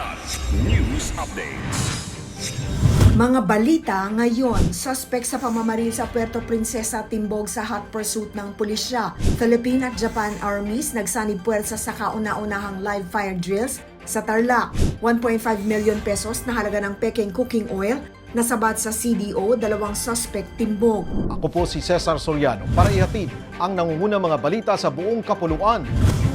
Kilat News Updates. Mga balita ngayon, suspect sa pamamaril sa Puerto Princesa timbog sa hot pursuit ng pulisya. Philippine at Japan armies nagsanib puwersa sa kauna-unahang live fire drills sa Tarlac. 1.5 million pesos na halaga ng peking cooking oil nasabat sa CDO, dalawang suspect timbog. Ako po si Cesar Soriano para ihatid ang nangungunang mga balita sa buong kapuluan.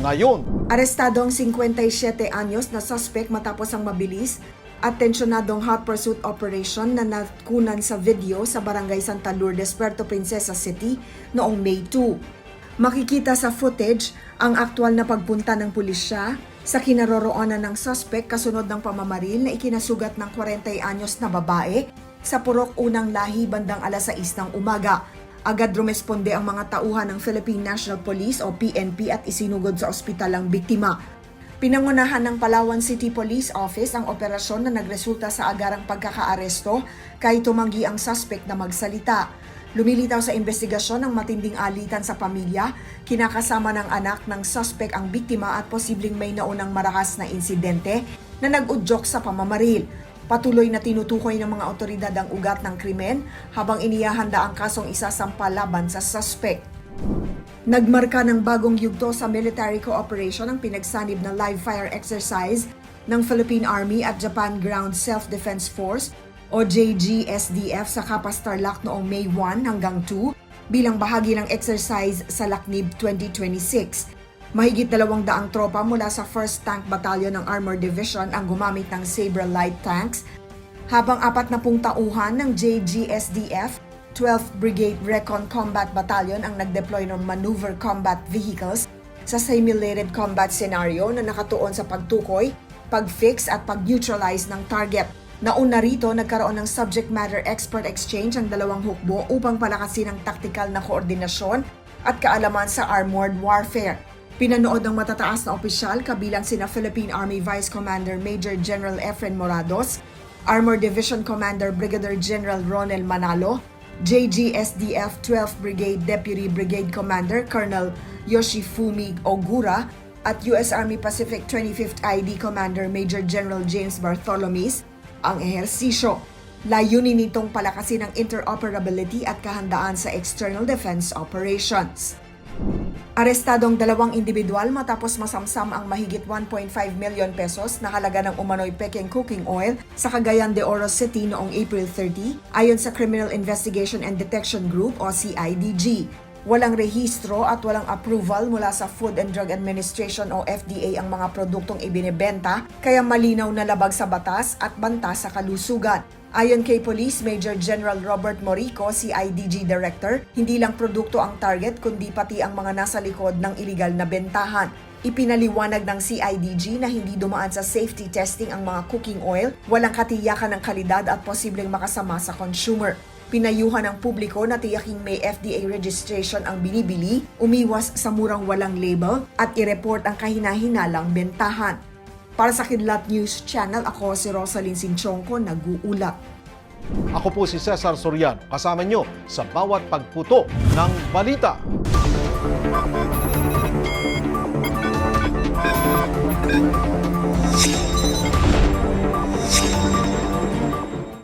Ngayon, Arestado ang 57 anyos na suspect matapos ang mabilis at tensyonadong hot pursuit operation na nakunan sa video sa Barangay Santa Lourdes, Puerto Princesa City noong May 2. Makikita sa footage ang aktwal na pagpunta ng pulisya sa kinaroroonan ng suspect kasunod ng pamamaril na ikinasugat ng 40 anyos na babae sa Purok Unang Lahi bandang alas 6 ng umaga. Agad rumesponde ang mga tauhan ng Philippine National Police o PNP at isinugod sa ospital ang biktima. Pinangunahan ng Palawan City Police Office ang operasyon na nagresulta sa agarang pagkakaaresto kahit tumanggi ang suspect na magsalita. Lumilitaw sa investigasyon ang matinding alitan sa pamilya, kinakasama ng anak ng suspect ang biktima at posibleng may naunang marahas na insidente na nag-udyok sa pamamaril. Patuloy na tinutukoy ng mga otoridad ang ugat ng krimen habang inihahanda ang kasong isasampa laban sa suspect. Nagmarka ng bagong yugto sa military cooperation ang pinagsanib na live fire exercise ng Philippine Army at Japan Ground Self-Defense Force o JGSDF sa Capas Tarlac noong May 1 hanggang 2 bilang bahagi ng exercise sa Lacnib 2026. Mahigit 200 tropa mula sa 1st Tank Battalion ng Armored Division ang gumamit ng Sabre Light Tanks, habang 40 tauhan ng JGSDF 12th Brigade Recon Combat Battalion ang nag-deploy ng maneuver combat vehicles sa simulated combat scenario na nakatuon sa pagtukoy, pag-fix at pag-neutralize ng target. Nauna rito, nagkaroon ng subject matter expert exchange ang dalawang hukbo upang palakasin ang taktikal na koordinasyon at kaalaman sa armored warfare. Pinanood ng matataas na opisyal kabilang sina Philippine Army Vice Commander Major General Efren Morados, Armored Division Commander Brigadier General Ronel Manalo, JGSDF 12th Brigade Deputy Brigade Commander Colonel Yoshifumi Ogura at US Army Pacific 25th ID Commander Major General James Bartholomew ang ehersisyo. Layunin nitong palakasin ang interoperability at kahandaan sa external defense operations. Arestadong dalawang individual matapos masamsam ang mahigit 1.5 million pesos na halaga ng umano'y peking cooking oil sa Cagayan de Oro City noong April 30 ayon sa Criminal Investigation and Detection Group o CIDG. Walang rehistro at walang approval mula sa Food and Drug Administration o FDA ang mga produktong ibinebenta kaya malinaw na labag sa batas at banta sa kalusugan. Ayon kay Police Major General Robert Morico, CIDG Director, hindi lang produkto ang target kundi pati ang mga nasa likod ng iligal na bentahan. Ipinaliwanag ng CIDG na hindi dumaan sa safety testing ang mga cooking oil, walang katiyakan ng kalidad at posibleng makasama sa consumer. Pinayuhan ng publiko na tiyaking may FDA registration ang binibili, umiwas sa murang walang label at i-report ang kahinahinalang bentahan. Para sa Kidlat News Channel, ako si Rosalyn Sinchonko, nag-uulat. ako po si Cesar Soriano, kasama nyo sa bawat pagputo ng balita.